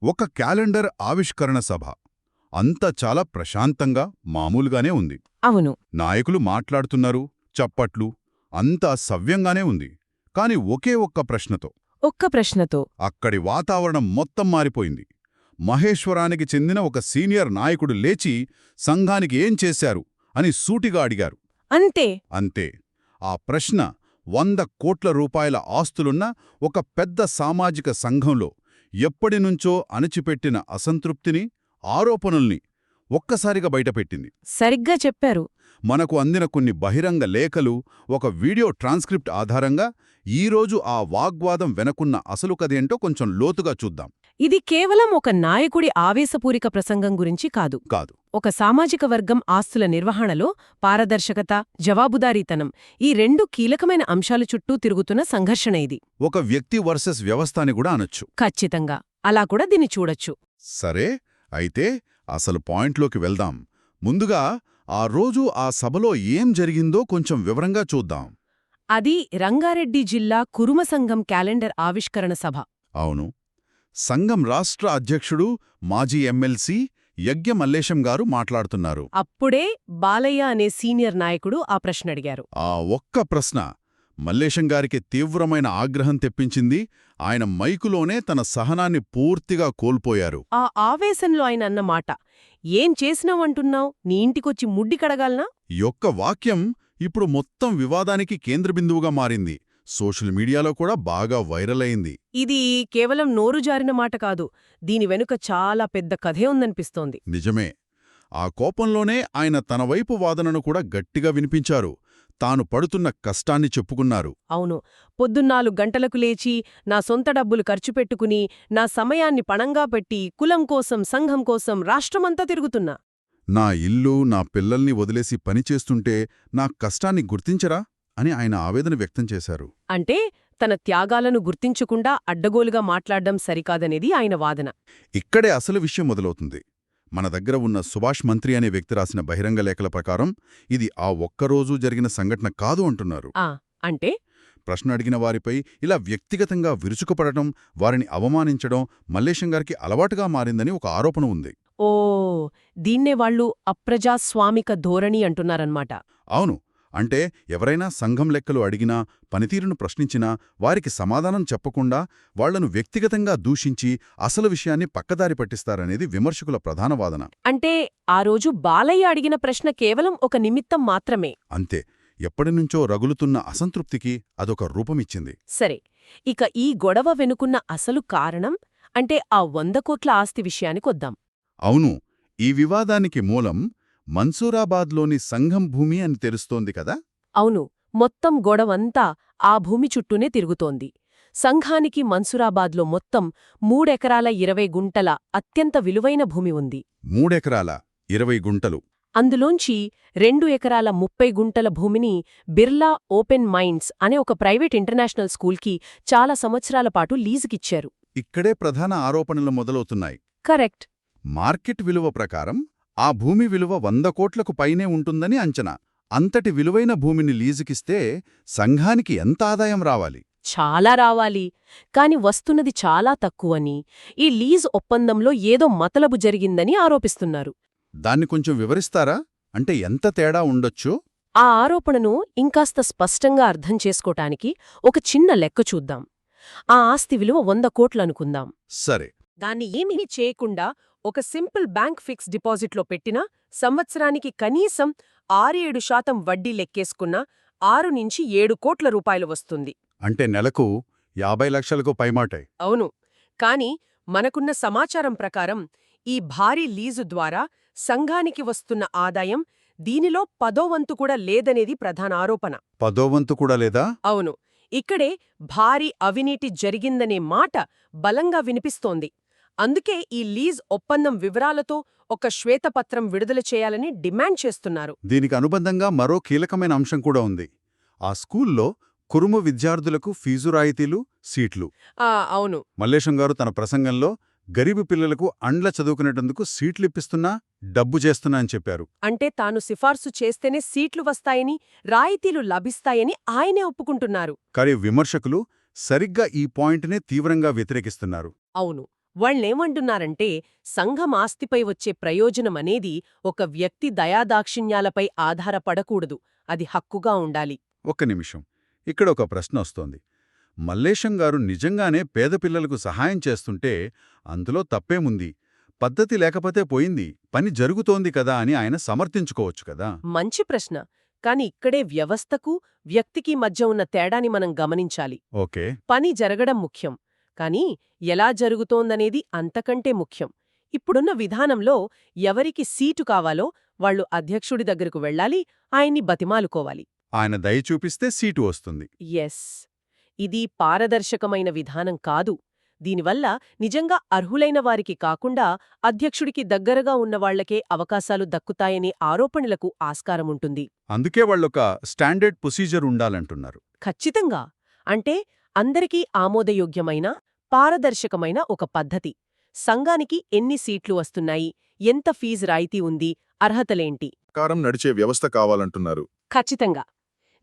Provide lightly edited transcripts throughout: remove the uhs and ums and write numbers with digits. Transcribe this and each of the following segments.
ఒక క్యాలెండర్ ఆవిష్కరణ సభ. అంతా చాలా ప్రశాంతంగా మామూలుగానే ఉంది. అవును. నాయకులు మాట్లాడుతున్నారు, చప్పట్లు, అంతా సవ్యంగానే ఉంది. కాని ఒకే ఒక్క ప్రశ్నతో అక్కడి వాతావరణం మొత్తం మారిపోయింది. మహేశ్వరానికి చెందిన ఒక సీనియర్ నాయకుడు లేచి సంఘానికి ఏం చేశారు అని సూటిగా అడిగారు. అంతే. ఆ ప్రశ్న 100 కోట్ల రూపాయల ఆస్తులున్న ఒక పెద్ద సామాజిక సంఘంలో ఎప్పటినుంచో అణచిపెట్టిన అసంతృప్తిని, ఆరోపణల్ని ఒక్కసారిగా బయటపెట్టింది. సరిగ్గా చెప్పారు. మనకు అందిన కొన్ని బహిరంగ లేఖలు, ఒక వీడియో ట్రాన్స్క్రిప్ట్ ఆధారంగా ఈరోజు ఆ వాగ్వాదం వెనకున్న అసలు కథేంటో కొంచెం లోతుగా చూద్దాం. ఇది కేవలం ఒక నాయకుడి ఆవేశపూరిక ప్రసంగం గురించి కాదు. ఒక సామాజిక వర్గం ఆస్తుల నిర్వహణలో పారదర్శకత, జవాబుదారీతనం, ఈ 2 కీలకమైన అంశాల చుట్టూ తిరుగుతున్న సంఘర్షణ ఇది. ఒక వ్యక్తి వర్సెస్ వ్యవస్థ అని కూడా అనొచ్చు. ఖచ్చితంగా. అలా కూడా దీన్ని చూడొచ్చు. సరే, అయితే అసలు పాయింట్లోకి వెళ్దాం. ముందుగా ఆ రోజు ఆ సభలో ఏం జరిగిందో కొంచెం వివరంగా చూద్దాం. అది రంగారెడ్డి జిల్లా కురుమ సంఘం క్యాలెండర్ ఆవిష్కరణ సభ. అవును. సంఘం రాష్ట్ర అధ్యక్షుడు, మాజీ ఎమ్మెల్సీ యజ్ఞ మల్లేశం గారు మాట్లాడుతున్నారు. అప్పుడే బాలయ్య అనే సీనియర్ నాయకుడు ఆ ప్రశ్నడిగారు. ఆ ఒక్క ప్రశ్న మల్లేశం గారికి తీవ్రమైన ఆగ్రహం తెప్పించింది. ఆయన మైకులోనే తన సహనాన్ని పూర్తిగా కోల్పోయారు. ఆ ఆవేశంలో ఆయన అన్నమాట, ఏం చేసినావంటున్నావ్, నీ ఇంటికొచ్చి ముడ్డి కడగాలనా? యొక్క వాక్యం ఇప్పుడు మొత్తం వివాదానికి కేంద్రబిందువుగా మారింది. సోషల్ మీడియాలో కూడా బాగా వైరల్ అయింది. ఇది కేవలం నోరు జారిన మాట కాదు, దీని వెనుక చాలా పెద్ద కథే ఉందనిపిస్తోంది. నిజమే. ఆ కోపంలోనే ఆయన తన వైపు వాదనను కూడా గట్టిగా వినిపించారు. తాను పడుతున్న కష్టాన్ని చెప్పుకున్నారు. అవును. పొద్దున్నాలు గంటలకు లేచి, నా సొంత డబ్బులు ఖర్చు పెట్టుకుని, నా సమయాన్ని పణంగా పెట్టి, కులం కోసం, సంఘం కోసం రాష్ట్రమంతా తిరుగుతున్నా. నా ఇల్లు, నా పిల్లల్ని వదిలేసి పనిచేస్తుంటే నా కష్టాన్ని గుర్తించరా అని ఆయన ఆవేదన వ్యక్తం చేశారు. అంటే తన త్యాగాలను గుర్తించకుండా అడ్డగోలుగా మాట్లాడ్డం సరికాదనేది ఆయన వాదన. ఇక్కడే అసలు విషయం మొదలవుతుంది. మన దగ్గర ఉన్న సుభాష్ మంత్రి అనే వ్యక్తి రాసిన బహిరంగ లేఖల ప్రకారం ఇది ఆ ఒక్కరోజు జరిగిన సంఘటన కాదు అంటున్నారు. అంటే ప్రశ్న అడిగిన వారిపై ఇలా వ్యక్తిగతంగా విరుచుకుపడటం, వారిని అవమానించడం మల్లేశం గారికి అలవాటుగా మారిందని ఒక ఆరోపణ ఉంది. ఓ, దీన్నే వాళ్ళు అప్రజాస్వామిక ధోరణి అంటున్నారన్మాట. అవును. అంటే ఎవరైనా సంఘం లెక్కలు అడిగినా, పనితీరును ప్రశ్నించినా వారికి సమాధానం చెప్పకుండా వాళ్లను వ్యక్తిగతంగా దూషించి అసలు విషయాన్ని పక్కదారి పట్టిస్తారనేది విమర్శకుల ప్రధాన వాదన. అంటే ఆ రోజు బాలయ్య అడిగిన ప్రశ్న కేవలం ఒక నిమిత్తం మాత్రమే. అంతే. ఎప్పటినుంచో రగులుతున్న అసంతృప్తికి అదొక రూపమిచ్చింది. సరే, ఇక ఈ గొడవ వెనుకున్న అసలు కారణం అంటే ఆ 100 కోట్ల ఆస్తి విషయానికొద్దాం. అవును. ఈ వివాదానికి మూలం మన్సూరాబాద్లోని సంఘం భూమి అని తెలుస్తోంది కదా. అవును. మొత్తం గొడవంతా ఆ భూమి చుట్టూనే తిరుగుతోంది. సంఘానికి మన్సూరాబాద్లో మొత్తం 3 ఎకరాల 20 గుంటల అత్యంత విలువైన భూమి ఉంది. 3 ఎకరాల 20 గుంటలు. అందులోంచి 2 ఎకరాల 30 గుంటల భూమిని బిర్లా ఓపెన్ మైండ్స్ అనే ఒక ప్రైవేట్ ఇంటర్నేషనల్ స్కూల్కి చాలా సంవత్సరాల పాటు లీజుకిచ్చారు. ఇక్కడే ప్రధాన ఆరోపణలు మొదలవుతున్నాయి. కరెక్ట్. మార్కెట్ విలువ ప్రకారం ఆ భూమి విలువ 100 కోట్లకు పైనే ఉంటుందని అంచనా. అంతటి విలువైన భూమిని లీజుకిస్తే సంఘానికి ఎంత ఆదాయం రావాలి? చాలా రావాలి. కాని వస్తున్నది చాలా తక్కువని, ఈ లీజ్ ఒప్పందంలో ఏదో మతలబు జరిగిందని ఆరోపిస్తున్నారు. దాన్ని కొంచెం వివరిస్తారా? అంటే ఎంత తేడా ఉండొచ్చు? ఆ ఆరోపణను ఇంకాస్త స్పష్టంగా అర్థం చేసుకోటానికి ఒక చిన్న లెక్క చూద్దాం. ఆ ఆస్తి విలువ 100 కోట్లనుకుందాం. సరే. దాన్ని ఏమీ చేయకుండా ఒక సింపుల్ బ్యాంక్ ఫిక్స్ డిపాజిట్లో పెట్టినా సంవత్సరానికి కనీసం 6-7% వడ్డీ లెక్కేసుకున్నా 6-7 కోట్ల రూపాయలు వస్తుంది. అంటే నెలకు 50 లక్షలకు పైమాటే. అవును. కాని మనకున్న సమాచారం ప్రకారం ఈ భారీ లీజు ద్వారా సంఘానికి వస్తున్న ఆదాయం దీనిలో 10వ వంతు కూడా లేదనేది ప్రధాన ఆరోపణ. 10వ వంతు కూడా లేదా? అవును. ఇక్కడే భారీ అవినీతి జరిగిందనే మాట బలంగా వినిపిస్తోంది. అందుకే ఈ లీజ్ ఒప్పందం వివరాలతో ఒక శ్వేతపత్రం విడుదల చేయాలని డిమాండ్ చేస్తున్నారు. దీనికి అనుబంధంగా మరో కీలకమైన అంశం కూడా ఉంది. ఆ స్కూల్లో కురుమ విద్యార్థులకు ఫీజు రాయితీలు, సీట్లు. అవును. మల్లేశం గారు తన ప్రసంగంలో గరీబు పిల్లలకు అండ్ల చదువుకునేటందుకు సీట్లిప్పిస్తున్నా, డబ్బు చేస్తున్నా అని చెప్పారు. అంటే తాను సిఫార్సు చేస్తేనే సీట్లు వస్తాయని, రాయితీలు లభిస్తాయని ఆయనే ఒప్పుకుంటున్నారు. కానీ విమర్శకులు సరిగ్గా ఈ పాయింట్నే తీవ్రంగా వ్యతిరేకిస్తున్నారు. అవును. వాళ్ళేమంటున్నారంటే సంఘం ఆస్తిపై వచ్చే ప్రయోజనమనేది ఒక వ్యక్తి దయాదాక్షిణ్యాలపై ఆధారపడకూడదు, అది హక్కుగా ఉండాలి. ఒక్క నిమిషం, ఇక్కడ ఒక ప్రశ్న వస్తోంది. మల్లేశం గారు నిజంగానే పేద పిల్లలకు సహాయం చేస్తుంటే అందులో తప్పేముంది? పద్ధతి లేకపోతే పోయింది, పని జరుగుతోంది కదా అని ఆయన సమర్థించుకోవచ్చు కదా. మంచి ప్రశ్న. కాని ఇక్కడే వ్యవస్థకు, వ్యక్తికి మధ్య ఉన్న తేడాని మనం గమనించాలి. ఓకే. పని జరగడం ముఖ్యం, కానీ ఎలా జరుగుతోందనేది అంతకంటే ముఖ్యం. ఇప్పుడున్న విధానంలో ఎవరికి సీటు కావాలో వాళ్ళు అధ్యక్షుడి దగ్గరకు వెళ్ళాలి, ఆయన్ని బతిమాలుకోవాలి. ఆయన దయ చూపిస్తే సీటు వస్తుంది. ఎస్, ఇది పారదర్శకమైన విధానం కాదు. దీనివల్ల నిజంగా అర్హులైన వారికి కాకుండా అధ్యక్షుడికి దగ్గరగా ఉన్నవాళ్లకే అవకాశాలు దక్కుతాయనే ఆరోపణలకు ఆస్కారముంటుంది. అందుకే వాళ్ళొక స్టాండర్డ్ ప్రొసీజర్ ఉండాలంటున్నారు. ఖచ్చితంగా. అంటే అందరికీ ఆమోదయోగ్యమైన, పారదర్శకమైన ఒక పద్ధతి. సంఘానికి ఎన్ని సీట్లు వస్తున్నాయి, ఎంత ఫీజు రాయితీ ఉంది, అర్హతలేంటి, ప్రకారం నడిచే వ్యవస్థ కావాలంటున్నారు. ఖచ్చితంగా.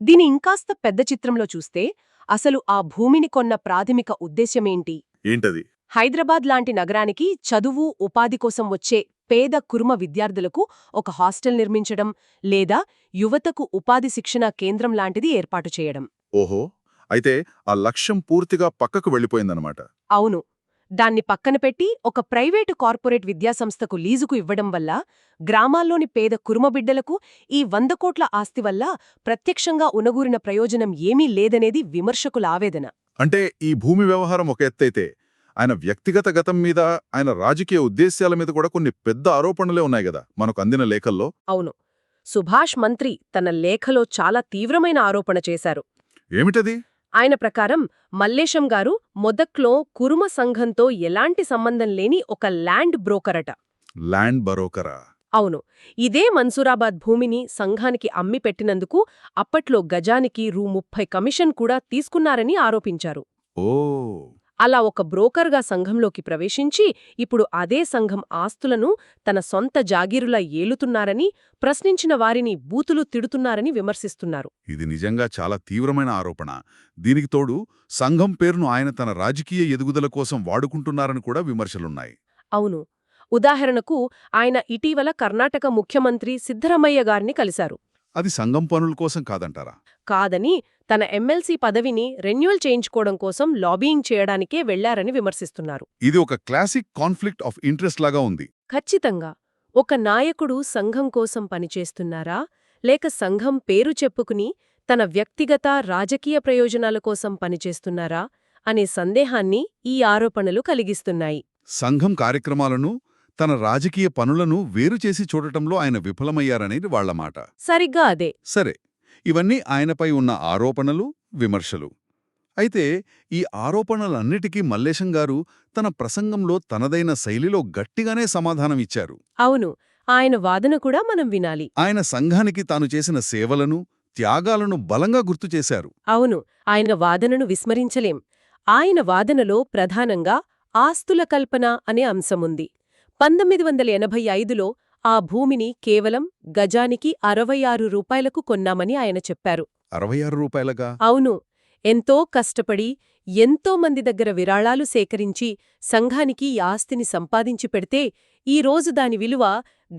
దీని ఇంకాస్త పెద్ద చిత్రంలో చూస్తే అసలు ఆ భూమిని కొన్న ప్రాథమిక ఉద్దేశ్యమేంటి? ఏంటది? హైదరాబాద్ లాంటి నగరానికి చదువు, ఉపాధి కోసం వచ్చే పేద కుర్మ విద్యార్థులకు ఒక హాస్టల్ నిర్మించడం, లేదా యువతకు ఉపాధి శిక్షణా కేంద్రం లాంటిది ఏర్పాటు చేయడం. ఓహో, అయితే ఆ లక్ష్యం పూర్తిగా పక్కకు వెళ్ళిపోయిందన్నమాట. అవును. దాన్ని పక్కన పెట్టి ఒక ప్రైవేటు కార్పొరేట్ విద్యాసంస్థకు లీజుకు ఇవ్వడం వల్ల గ్రామాల్లోని పేద కురుమబిడ్డలకు ఈ 100 కోట్ల ఆస్తి వల్ల ప్రత్యక్షంగా ఉనగూరిన ప్రయోజనం ఏమీ లేదనేది విమర్శకుల ఆవేదన. అంటే ఈ భూమి వ్యవహారం ఒక ఎత్తైతే ఆయన వ్యక్తిగత గతం మీద, ఆయన రాజకీయ ఉద్దేశ్యాల మీద కూడా కొన్ని పెద్ద ఆరోపణలే ఉన్నాయి గదా మనకు అందిన లేఖల్లో. అవును. సుభాష్ మంత్రి తన లేఖలో చాలా తీవ్రమైన ఆరోపణ చేశారు. ఏమిటది? ఆయన ప్రకారం మల్లేశం గారు మొదట్లో కురుమ సంఘంతో ఎలాంటి సంబంధం లేని ఒక ల్యాండ్ బ్రోకరట. ల్యాండ్ బరోకరా? అవును. ఇదే మన్సూరాబాద్ భూమిని సంఘానికి అమ్మి పెట్టినందుకు అప్పట్లో గజానికి రూ. 30 కమిషన్ కూడా తీసుకున్నారని ఆరోపించారు. ఓ, అలా ఒక బ్రోకర్గా సంఘంలోకి ప్రవేశించి ఇప్పుడు అదే సంఘం ఆస్తులను తన సొంత జాగీరులా ఏలుతున్నారని, ప్రశ్నించిన వారిని బూతులు తిడుతున్నారని విమర్శిస్తున్నారు. ఇది నిజంగా చాలా తీవ్రమైన ఆరోపణ. దీనికి తోడు సంఘం పేరును ఆయన తన రాజకీయ ఎదుగుదల కోసం వాడుకుంటున్నారని కూడా విమర్శలున్నాయి. అవును. ఉదాహరణకు ఆయన ఇటీవల కర్ణాటక ముఖ్యమంత్రి సిద్ధరామయ్య గారిని కలిశారు. అది సంఘం పనుల కోసం కాదంటారా? కాదని, తన ఎమ్మెల్సీ పదవిని రెన్యువల్ చేయించుకోవడం కోసం లాబీయింగ్ చేయడానికే వెళ్లారని విమర్శిస్తున్నారు. ఇది ఒక క్లాసిక్ కాన్ఫ్లిక్ట్ ఆఫ్ ఇంట్రెస్ట్ లాగా ఉంది. ఖచ్చితంగా. ఒక నాయకుడు సంఘం కోసం పనిచేస్తున్నారా, లేక సంఘం పేరు చెప్పుకుని తన వ్యక్తిగత రాజకీయ ప్రయోజనాల కోసం పనిచేస్తున్నారా అనే సందేహాన్ని ఈ ఆరోపణలు కలిగిస్తున్నాయి. సంఘం కార్యక్రమాలను, తన రాజకీయ పనులను వేరుచేసి చూడటంలో ఆయన విఫలమయ్యారనేది వాళ్ల మాట. సరిగ్గా అదే. సరే, ఇవన్నీ ఆయనపై ఉన్న ఆరోపణలు, విమర్శలు. అయితే ఈ ఆరోపణలన్నిటికీ మల్లేశం గారు తన ప్రసంగంలో తనదైన శైలిలో గట్టిగానే సమాధానం ఇచ్చారు. అవును. ఆయన వాదన కూడా మనం వినాలి. ఆయన సంఘానికి తాను చేసిన సేవలను, త్యాగాలను బలంగా గుర్తుచేశారు. అవును. ఆయన వాదనను విస్మరించలేం. ఆయన వాదనలో ప్రధానంగా ఆస్తుల కల్పన అనే అంశముంది. 1985లో ఆ భూమిని కేవలం గజానికి 66 రూపాయలకు కొన్నామని ఆయన చెప్పారు. 66 రూపాయలగా? అవును. ఎంతో కష్టపడి, ఎంతో మంది దగ్గర విరాళాలు సేకరించి సంఘానికి ఈ ఆస్తిని సంపాదించి పెడితే ఈ రోజు దాని విలువ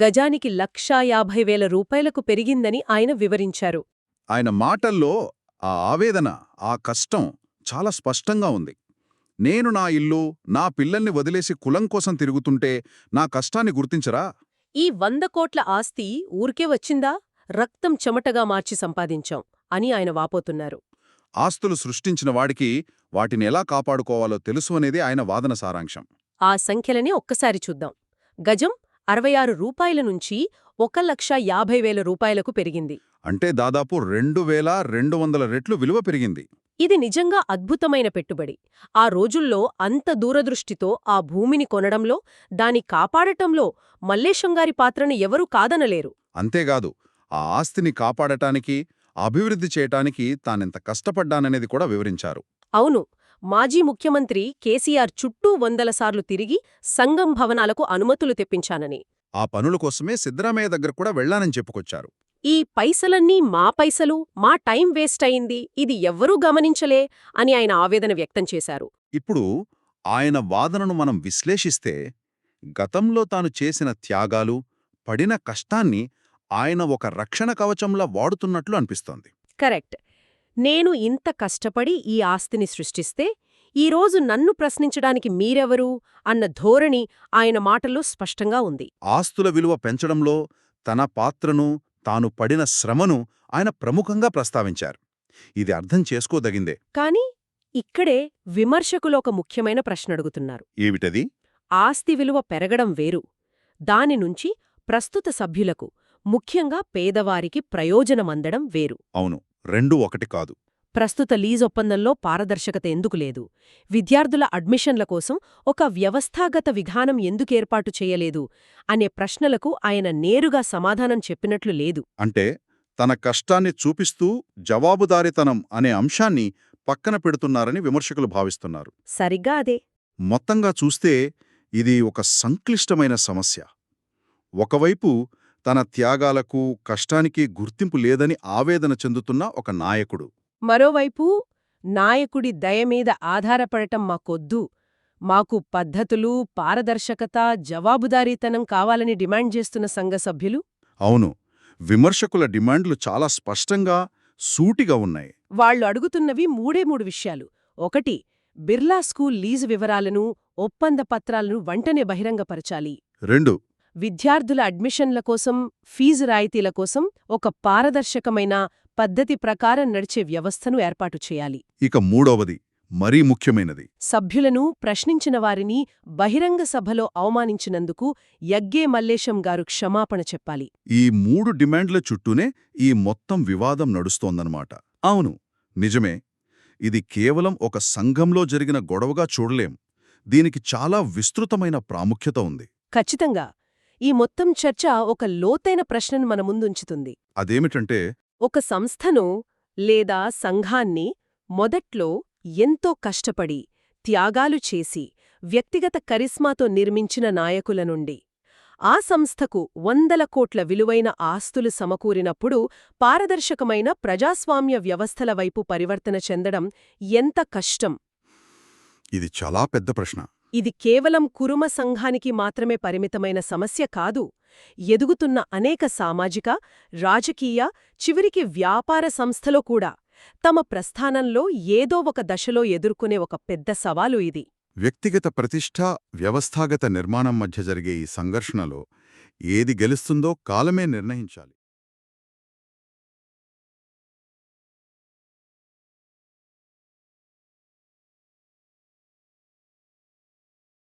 గజానికి 1,50,000 రూపాయలకు పెరిగిందని ఆయన వివరించారు. ఆయన మాటల్లో ఆ ఆవేదన, ఆ కష్టం చాలా స్పష్టంగా ఉంది. నేను నా ఇల్లు, నా పిల్లల్ని వదిలేసి కులం కోసం తిరుగుతుంటే నా కష్టాన్ని గుర్తించరా? ఈ 100 కోట్ల ఆస్తి ఊరికే వచ్చిందా? రక్తం చెమటగా మార్చి సంపాదించాం అని ఆయన వాపోతున్నారు. ఆస్తులు సృష్టించిన వాడికి వాటిని ఎలా కాపాడుకోవాలో తెలుసు అనేది ఆయన వాదన సారాంశం. ఆ సంఖ్యలనే ఒక్కసారి చూద్దాం. గజం 66 రూపాయల నుంచి 1,50,000 రూపాయలకు పెరిగింది. అంటే దాదాపు 2,200 రెట్లు విలువ పెరిగింది. ఇది నిజంగా అద్భుతమైన పెట్టుబడి. ఆ రోజుల్లో అంత దూరదృష్టితో ఆ భూమిని కొనడంలో, దాని కాపాడటంలో మల్లేశంగారి పాత్రను ఎవరూ కాదనలేరు. అంతేగాదు, ఆ ఆస్తిని కాపాడటానికి, అభివృద్ధి చేయటానికి తానెంత కష్టపడ్డాననేది కూడా వివరించారు. అవును. మాజీ ముఖ్యమంత్రి కేసీఆర్ చుట్టూ 100 సార్లు తిరిగి సంఘం భవనాలకు అనుమతులు తెప్పించానని, ఆ పనుల కోసమే సిద్ధరామయ్య దగ్గర కూడా వెళ్లానని చెప్పుకొచ్చారు. ఈ పైసలన్నీ మా పైసలు, మా టైం వేస్ట్ అయింది, ఇది ఎవ్వరూ గమనించలే అని ఆయన ఆవేదన వ్యక్తం చేశారు. ఇప్పుడు ఆయన వాదనను మనం విశ్లేషిస్తే గతంలో తాను చేసిన త్యాగాలు, పడిన కష్టాన్ని ఆయన ఒక రక్షణ కవచంలా వాడుతున్నట్లు అనిపిస్తోంది. కరెక్ట్. నేను ఇంత కష్టపడి ఈ ఆస్తిని సృష్టిస్తే ఈరోజు నన్ను ప్రశ్నించడానికి మీరెవరు అన్న ధోరణి ఆయన మాటల్లో స్పష్టంగా ఉంది. ఆస్తుల విలువ పెంచడంలో తన పాత్రను, తాను పడిన శ్రమను ఆయన ప్రముఖంగా ప్రస్తావించారు. ఇది అర్థం చేసుకోదగిందే. కాని ఇక్కడే విమర్శకులు ఒక ముఖ్యమైన ప్రశ్న అడుగుతున్నారు. ఏమిటది? ఆస్తి విలువ పెరగడం వేరు, దాని నుంచి ప్రస్తుత సభ్యులకు, ముఖ్యంగా పేదవారికి ప్రయోజనమందడం వేరు. అవును, రెండూ ఒకటి కాదు. ప్రస్తుత లీజ్ ఒప్పందంలో పారదర్శకత ఎందుకు లేదు? విద్యార్థుల అడ్మిషన్ల కోసం ఒక వ్యవస్థాగత విధానం ఎందుకేర్పాటు చేయలేదు అనే ప్రశ్నలకు ఆయన నేరుగా సమాధానం చెప్పినట్లు లేదు. అంటే తన కష్టాన్ని చూపిస్తూ జవాబుదారీతనం అనే అంశాన్ని పక్కన పెడుతున్నారని విమర్శకులు భావిస్తున్నారు. సరిగ్గా అదే. మొత్తంగా చూస్తే ఇది ఒక సంక్లిష్టమైన సమస్య. ఒకవైపు తన త్యాగాలకు, కష్టానికి గుర్తింపు లేదని ఆవేదన చెందుతున్న ఒక నాయకుడు, మరోవైపు నాయకుడి దయమీద ఆధారపడటం మాకొద్దు, మాకు పద్ధతులు, పారదర్శకత, జవాబుదారీతనం కావాలని డిమాండ్ చేస్తున్న సంఘ సభ్యులు. అవును, విమర్శకుల డిమాండ్లు చాలా స్పష్టంగా, సూటిగా ఉన్నాయి. వాళ్లు అడుగుతున్నవి మూడు విషయాలు. 1. బిర్లా స్కూల్ లీజు వివరాలను, ఒప్పంద పత్రాలను వెంటనే బహిరంగపరచాలి. 2. విద్యార్థుల అడ్మిషన్ల కోసం, ఫీజు రాయితీల కోసం ఒక పారదర్శకమైన, పద్ధతి ప్రకారం నడిచే వ్యవస్థను ఏర్పాటు చేయాలి. ఇక 3వది, మరీ ముఖ్యమైనది, సభ్యులను, ప్రశ్నించిన వారిని బహిరంగ సభలో అవమానించినందుకు యగ్గే మల్లేశం గారు క్షమాపణ చెప్పాలి. ఈ 3 డిమాండ్ల చుట్టూనే ఈ మొత్తం వివాదం నడుస్తోందన్నమాట. అవును, నిజమే. ఇది కేవలం ఒక సంఘంలో జరిగిన గొడవగా చూడలేం. దీనికి చాలా విస్తృతమైన ప్రాముఖ్యత ఉంది. ఖచ్చితంగా. ఈ మొత్తం చర్చ ఒక లోతైన ప్రశ్నను మన ముందుంచుతుంది. అదేమిటంటే, ఒక సంస్థను లేదా సంఘాన్ని మొదట్లో ఎంతో కష్టపడి, త్యాగాలు చేసి, వ్యక్తిగత కరిస్మాతో నిర్మించిన నాయకుల నుండి ఆ సంస్థకు వందల కోట్ల విలువైన ఆస్తులు సమకూరినప్పుడు పారదర్శకమైన ప్రజాస్వామ్య వ్యవస్థల వైపు పరివర్తన చెందడం ఎంత కష్టం? ఇది చాలా పెద్ద ప్రశ్న. ఇది కేవలం కురుమ సంఘానికి మాత్రమే పరిమితమైన సమస్య కాదు. ఎదుగుతున్న అనేక సామాజిక, రాజకీయ, చివరికి వ్యాపార సంస్థలో కూడా తమ ప్రస్థానంలో ఏదో ఒక దశలో ఎదుర్కొనే ఒక పెద్ద సవాలు ఇది. వ్యక్తిగత ప్రతిష్ఠ, వ్యవస్థాగత నిర్మాణం మధ్య జరిగే ఈ సంఘర్షణలో ఏది గెలుస్తుందో కాలమే నిర్ణయించాలి.